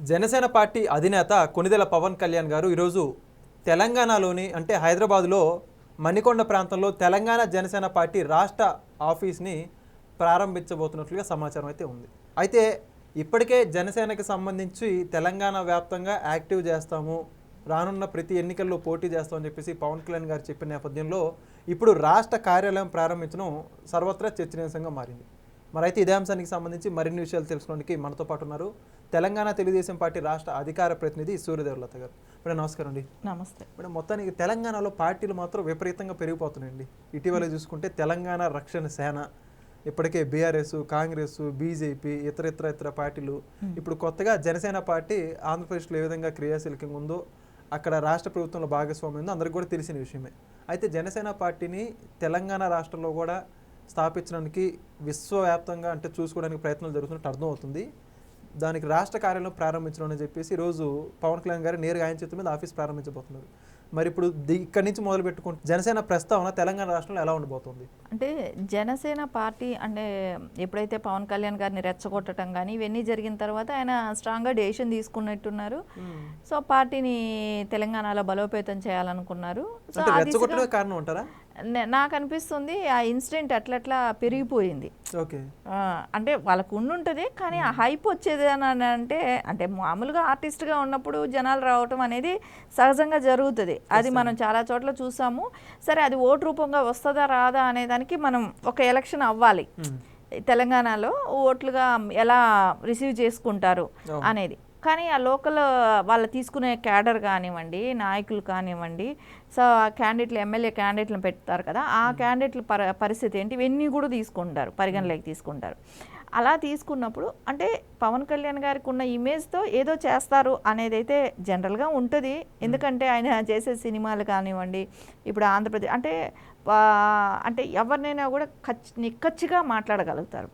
Janasena party అధినేత కొనిదెల పవన్ కళ్యాణ్ గారు ఈరోజు తెలంగాణలోని అంటే హైదరాబాద్లో మణికొండ ప్రాంతంలో తెలంగాణ జనసేన పార్టీ రాష్ట్ర ఆఫీస్ని ప్రారంభించబోతున్నట్లుగా సమాచారం అయితే ఉంది. అయితే ఇప్పటికే జనసేనకి సంబంధించి తెలంగాణ వ్యాప్తంగా యాక్టివ్ చేస్తాము, రానున్న ప్రతి ఎన్నికల్లో పోటీ చేస్తామని చెప్పేసి పవన్ కళ్యాణ్ గారు చెప్పిన నేపథ్యంలో ఇప్పుడు రాష్ట్ర కార్యాలయం ప్రారంభించడం సర్వత్రా చర్చనీయాంశంగా మారింది. మరైతే ఇదే అంశానికి సంబంధించి మరిన్ని విషయాలు తెలుసుకోవడానికి మనతో పాటు ఉన్నారు తెలంగాణ తెలుగుదేశం పార్టీ రాష్ట్ర అధికార ప్రతినిధి సూర్యదేవలత గారు. మేడం నమస్కారం అండి. నమస్తే మేడం, మొత్తానికి తెలంగాణలో పార్టీలు మాత్రం విపరీతంగా పెరిగిపోతున్నాయండి. ఇటీవల చూసుకుంటే తెలంగాణ రక్షణ సేన, ఇప్పటికే బీఆర్ఎస్, కాంగ్రెస్, బీజేపీ, ఇతర పార్టీలు, ఇప్పుడు కొత్తగా జనసేన పార్టీ ఆంధ్రప్రదేశ్లో ఏ విధంగా క్రియాశీలకంగా ఉందో, అక్కడ రాష్ట్ర ప్రభుత్వంలో భాగస్వామ్యం ఉందో అందరికీ కూడా తెలిసిన విషయమే. అయితే జనసేన పార్టీని తెలంగాణ రాష్ట్రంలో కూడా స్థాపించడానికి విశ్వవ్యాప్తంగా అంటే చూసుకోవడానికి ప్రయత్నాలు జరుగుతున్నట్టు అర్థమవుతుంది. దానికి రాష్ట్ర కార్యాలయం ప్రారంభించడం అని చెప్పేసి ఈరోజు పవన్ కళ్యాణ్ గారు నేరుగా ఆయన చేతుల మీద ఆఫీస్ ప్రారంభించబోతున్నారు. మరి ఇప్పుడు ఇక్కడి నుంచి మొదలు పెట్టుకుంటే జనసేన ప్రస్తావన తెలంగాణ రాష్ట్రంలో ఎలా ఉండబోతుంది? అంటే జనసేన పార్టీ అంటే ఎప్పుడైతే పవన్ కళ్యాణ్ గారిని రెచ్చగొట్టడం కానీ ఇవన్నీ జరిగిన తర్వాత ఆయన స్ట్రాంగ్గా డెసిషన్ తీసుకున్నట్టున్నారు. సో పార్టీని తెలంగాణలో బలోపేతం చేయాలనుకున్నారు. సో రెచ్చగొట్టడమే కారణం అంటారా? నాకు అనిపిస్తుంది ఆ ఇన్సిడెంట్ అట్లట్లా పెరిగిపోయింది. అంటే వాళ్ళకు ఉండుంటుంది, కానీ ఆ హైప్ వచ్చేది అని అంటే మామూలుగా ఆర్టిస్ట్గా ఉన్నప్పుడు జనాలు రావటం అనేది సహజంగా జరుగుతుంది. అది మనం చాలా చోట్ల చూసాము. సరే, అది ఓటు రూపంగా వస్తుందా రాదా అనే దానికి మనం ఒక ఎలక్షన్ అవ్వాలి. తెలంగాణలో ఓట్లుగా ఎలా రిసీవ్ చేసుకుంటారు అనేది. కానీ ఆ లోకల్ వాళ్ళు తీసుకునే క్యాడర్ కానివ్వండి, నాయకులు కానివ్వండి, సో ఆ క్యాండిడేట్లు ఎమ్మెల్యే క్యాండిడేట్లను పెడతారు కదా, ఆ క్యాండిడేట్ల పరిస్థితి ఏంటి ఇవన్నీ కూడా తీసుకుంటారు, పరిగణలోకి తీసుకుంటారు. అలా తీసుకున్నప్పుడు అంటే పవన్ కళ్యాణ్ గారికి ఉన్న ఇమేజ్తో ఏదో చేస్తారు అనేది అయితే జనరల్గా ఉంటుంది. ఎందుకంటే ఆయన చేసే సినిమాలు కానివ్వండి, ఇప్పుడు ఆంధ్రప్రదేశ్ అంటే ఎవరినైనా కూడా నిక్కచ్చిగా మాట్లాడగలుగుతారు,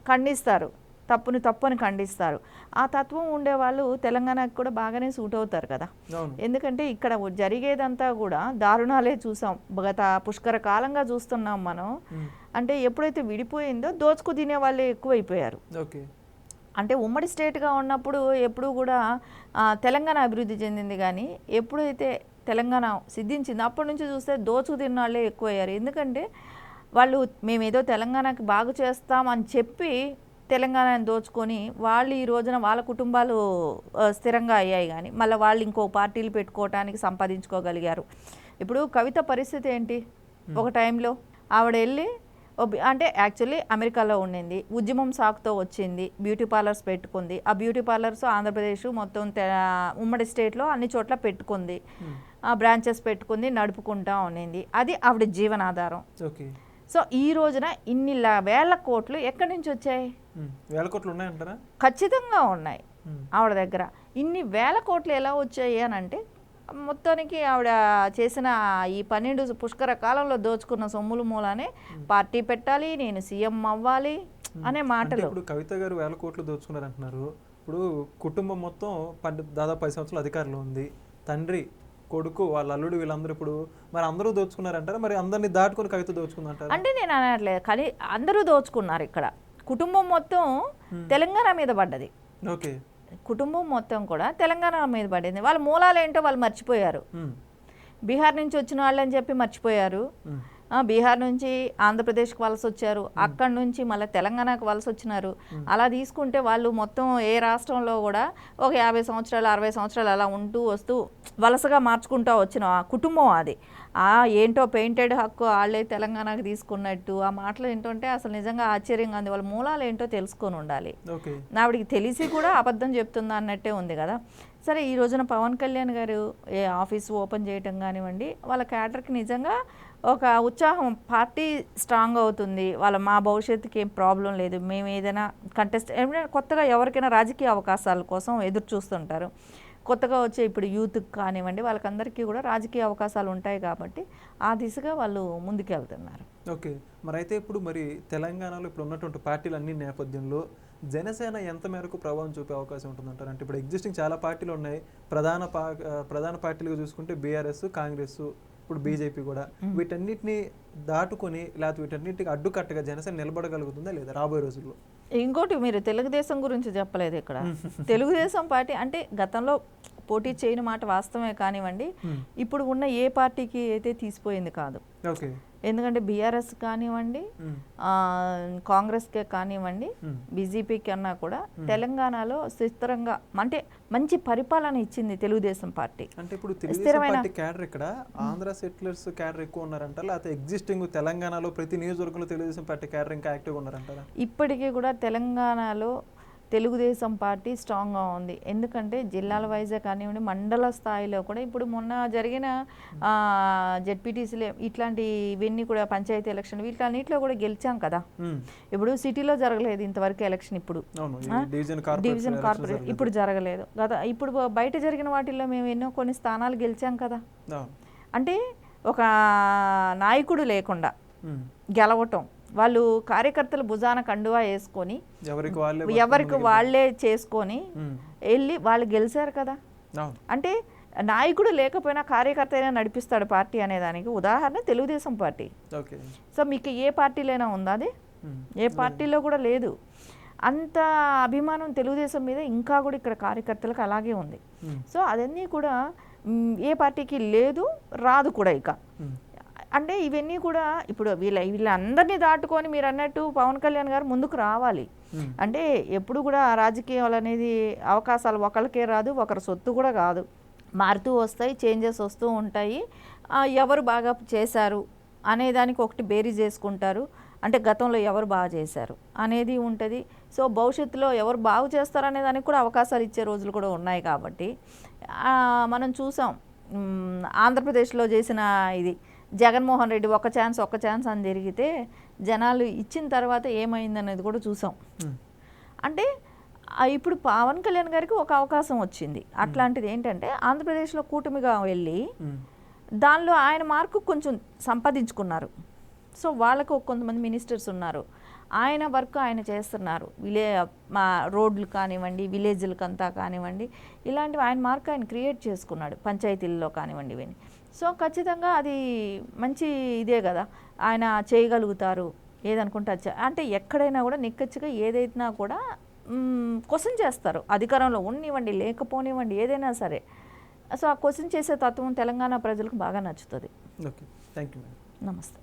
ఖండిస్తారు, తప్పుని ఖండిస్తారు. ఆ తత్వం ఉండేవాళ్ళు తెలంగాణకు కూడా బాగానే సూట్ అవుతారు కదా. ఎందుకంటే ఇక్కడ జరిగేదంతా కూడా దారుణాలే చూసాం, గత పుష్కర కాలంగా చూస్తున్నాం మనం. అంటే ఎప్పుడైతే విడిపోయిందో దోచుకు తినే వాళ్ళే ఎక్కువైపోయారు. అంటే ఉమ్మడి స్టేట్గా ఉన్నప్పుడు ఎప్పుడు కూడా తెలంగాణ అభివృద్ధి చెందింది, కానీ ఎప్పుడైతే తెలంగాణ సిద్ధించింది అప్పటి నుంచి చూస్తే దోచుకు తిన్న వాళ్ళే ఎక్కువయ్యారు. ఎందుకంటే వాళ్ళు మేమేదో తెలంగాణకి బాగు చేస్తామని చెప్పి తెలంగాణని దోచుకొని వాళ్ళు ఈ రోజున వాళ్ళ కుటుంబాలు స్థిరంగా అయ్యాయి, కానీ మళ్ళీ వాళ్ళు ఇంకో పార్టీలు పెట్టుకోవటానికి సంపాదించుకోగలిగారు. ఇప్పుడు కవిత పరిస్థితి ఏంటి? ఒక టైంలో ఆవిడ వెళ్ళి అంటే యాక్చువల్లీ అమెరికాలో ఉండింది, ఉద్యమం సాకుతో వచ్చింది, బ్యూటీ పార్లర్స్ పెట్టుకుంది. ఆ బ్యూటీ పార్లర్స్ ఆంధ్రప్రదేశ్ మొత్తం ఉమ్మడి స్టేట్లో అన్ని చోట్ల పెట్టుకుంది, బ్రాంచెస్ పెట్టుకుంది, నడుపుకుంటా ఉండింది. అది ఆవిడ జీవనాధారం. సో ఈ రోజున ఇన్ని వేల కోట్లు ఎక్కడి నుంచి వచ్చాయి? వేల కోట్లు ఉన్నాయంటారా? ఖచ్చితంగా ఉన్నాయి ఆవిడ దగ్గర. ఇన్ని వేల కోట్లు ఎలా వచ్చాయి అని అంటే మొత్తానికి ఆవిడ చేసిన ఈ 12 పుష్కర కాలంలో దోచుకున్న సొమ్ముల మూలానే పార్టీ పెట్టాలి, నేను సీఎం అవ్వాలి అనే మాటలు. ఇప్పుడు కవిత గారు వేల కోట్లు దోచుకున్నారు అంటున్నారు. ఇప్పుడు కుటుంబం మొత్తం దాదాపు 10 సంవత్సరాల అధికారంలో ఉంది. తండ్రి, కొడుకు, వాళ్ళ అల్లుడు, వీళ్ళందరూ ఇప్పుడు మరి అందరూ దోచుకున్నారంటారా? మరి అందరినీ దాటుకొని కవిత దోచుకుందంటారా? అంటే నేను అనట్లేదు, కానీ అందరూ దోచుకున్నారు. ఇక్కడ కుటుంబం మొత్తం తెలంగాణ మీద పడ్డది. ఓకే, కుటుంబం మొత్తం కూడా తెలంగాణ మీద పడింది. వాళ్ళ మూలాలు ఏంటో వాళ్ళు మర్చిపోయారు. బీహార్ నుంచి వచ్చిన వాళ్ళని చెప్పి మర్చిపోయారు. బీహార్ నుంచి ఆంధ్రప్రదేశ్కి వలస వచ్చారు, అక్కడి నుంచి మళ్ళీ తెలంగాణకు వలస వచ్చినారు. అలా తీసుకుంటే వాళ్ళు మొత్తం ఏ రాష్ట్రంలో కూడా ఒక 50 సంవత్సరాలు 60 సంవత్సరాలు అలా ఉంటూ వస్తూ వలసగా మార్చుకుంటూ వచ్చిన ఆ కుటుంబం అది. ఏంటో పెయింటెడ్ హక్కు వాళ్ళే తెలంగాణకు తీసుకున్నట్టు ఆ మాటలు ఏంటంటే అసలు నిజంగా ఆశ్చర్యంగా ఉంది. వాళ్ళ మూలాలు ఏంటో తెలుసుకొని ఉండాలి. ఆవిడికి తెలిసి కూడా అబద్ధం చెప్తుందా అన్నట్టే ఉంది కదా. సరే, ఈ రోజున పవన్ కళ్యాణ్ గారు ఆఫీస్ ఓపెన్ చేయటం కానివ్వండి, వాళ్ళ క్యాడర్కి నిజంగా ఒక ఉత్సాహం, పార్టీ స్ట్రాంగ్ అవుతుంది, మా భవిష్యత్తుకి ఏం ప్రాబ్లం లేదు, మేము ఏదైనా కొత్తగా ఎవరికైనా రాజకీయ అవకాశాల కోసం ఎదురు చూస్తుంటారు. కొత్తగా వచ్చే ఇప్పుడు యూత్కి కానివ్వండి, వాళ్ళకందరికీ కూడా రాజకీయ అవకాశాలు ఉంటాయి కాబట్టి ఆ దిశగా వాళ్ళు ముందుకెళ్తున్నారు. ఓకే, మరి అయితే ఇప్పుడు తెలంగాణలో ఇప్పుడు ఉన్నటువంటి పార్టీలు అన్ని నేపథ్యంలో జనసేన ఎంత మేరకు ప్రభావం చూపే అవకాశం ఉంటుందంటారు? అంటే ఇప్పుడు ఎగ్జిస్టింగ్ చాలా పార్టీలు ఉన్నాయి. ప్రధాన పార్టీలుగా చూసుకుంటే బీఆర్ఎస్, కాంగ్రెస్, ఇప్పుడు బీజేపీ కూడా. వీటన్నిటిని దాటుకొని లేకపోతే వీటన్నిటికి అడ్డుకట్టగా జనసేన నిలబడగలుగుతుందా లేదా రాబోయే రోజుల్లో? ఇంకోటి మీరు తెలుగుదేశం గురించి చెప్పలేదు ఇక్కడ. తెలుగుదేశం పార్టీ అంటే గతంలో పోటీ చేయని మాట వాస్తవమే కానివ్వండి, ఇప్పుడు ఉన్న ఏ పార్టీకి అయితే తీసిపోయింది కాదు. ఎందుకంటే బీఆర్ఎస్ కానివ్వండి, కాంగ్రెస్కే కానివ్వండి, బీజేపీ కన్నా కూడా తెలంగాణలో స్థిరంగా అంటే మంచి పరిపాలన ఇచ్చింది తెలుగుదేశం పార్టీ. అంటే ఇప్పుడు తెలుగుదేశం క్యాడర్ ఇక్కడ ఆంధ్ర సెటిలర్స్ క్యాడర్ ఎక్కువ ఉన్నారంట, లేకపోతే ఎగ్జిస్టింగ్ తెలంగాణలో ప్రతి నియోజకవర్గంలో తెలుగుదేశం పార్టీ క్యాడర్ ఇంకా యాక్టివ్గా ఉన్నారంటారా? ఇప్పటికీ కూడా తెలంగాణలో తెలుగుదేశం పార్టీ స్ట్రాంగ్గా ఉంది. ఎందుకంటే జిల్లాల వైజే కానివ్వండి, మండల స్థాయిలో కూడా ఇప్పుడు మొన్న జరిగిన జెడ్పీటీసీలు ఇట్లాంటి ఇవన్నీ కూడా పంచాయతీ ఎలక్షన్ వీటన్నిటిలో కూడా గెలిచాం కదా. ఇప్పుడు సిటీలో జరగలేదు ఇంతవరకు ఎలక్షన్, ఇప్పుడు డివిజన్ కార్పొరేషన్ ఇప్పుడు జరగలేదు కదా. ఇప్పుడు బయట జరిగిన వాటిల్లో మేము ఎన్నో కొన్ని స్థానాలు గెలిచాం కదా. అంటే ఒక నాయకుడు లేకుండా గెలవటం, వాళ్ళు కార్యకర్తలు భుజాన కండువా వేసుకొని ఎవరికి వాళ్ళే చేసుకొని వెళ్ళి వాళ్ళు గెలిచారు కదా. అంటే నాయకుడు లేకపోయినా కార్యకర్త అయినా నడిపిస్తాడు పార్టీ అనేదానికి ఉదాహరణ తెలుగుదేశం పార్టీ. సో మీకు ఏ పార్టీలైనా ఉందా? అది ఏ పార్టీలో కూడా లేదు. అంత అభిమానం తెలుగుదేశం మీద ఇంకా కూడా ఇక్కడ కార్యకర్తలకు అలాగే ఉంది. సో అదన్నీ కూడా ఏ పార్టీకి లేదు, రాదు కూడా ఇక. అంటే ఇవన్నీ కూడా ఇప్పుడు వీళ్ళందరినీ దాటుకొని మీరు అన్నట్టు పవన్ కళ్యాణ్ గారు ముందుకు రావాలి. అంటే ఎప్పుడు కూడా రాజకీయాలు అనేది అవకాశాలు ఒకరికే రాదు, ఒకరి సొత్తు కూడా కాదు, మారుతూ వస్తాయి, చేంజెస్ వస్తూ ఉంటాయి. ఎవరు బాగా చేశారు అనేదానికి ఒకటి బేరీ చేసుకుంటారు, అంటే గతంలో ఎవరు బాగా చేశారు అనేది ఉంటుంది. సో భవిష్యత్తులో ఎవరు బాగు చేస్తారు అనే దానికి కూడా అవకాశాలు ఇచ్చే రోజులు కూడా ఉన్నాయి. కాబట్టి మనం చూసాం ఆంధ్రప్రదేశ్లో చేసిన ఇది జగన్మోహన్ రెడ్డి ఒక ఛాన్స్ అని జరిగితే జనాలు ఇచ్చిన తర్వాత ఏమైందనేది కూడా చూసాం. అంటే ఇప్పుడు పవన్ కళ్యాణ్ గారికి ఒక అవకాశం వచ్చింది. అట్లాంటిది ఏంటంటే ఆంధ్రప్రదేశ్లో కూటమిగా వెళ్ళి దానిలో ఆయన మార్కు కొంచెం సంపాదించుకున్నారు. సో వాళ్ళకు కొంతమంది మినిస్టర్స్ ఉన్నారు, ఆయన వర్క్ ఆయన చేస్తున్నారు. మా రోడ్లు కానివ్వండి, విలేజ్లకంతా కానివ్వండి, ఇలాంటివి ఆయన మార్క్ ఆయన క్రియేట్ చేసుకున్నాడు, పంచాయతీల్లో కానివ్వండి ఇవన్నీ. సో ఖచ్చితంగా అది మంచి ఇదే కదా, ఆయన చేయగలుగుతారు ఏదనుకుంటే. అంటే ఎక్కడైనా కూడా నిక్కచ్చిగా ఏదైనా కూడా క్వశ్చన్ చేస్తారు, అధికారంలో ఉన్నివ్వండి లేకపోనివ్వండి ఏదైనా సరే. సో ఆ క్వశ్చన్ చేసే తత్వం తెలంగాణ ప్రజలకు బాగా నచ్చుతుంది. Okay, thank you. నమస్తే.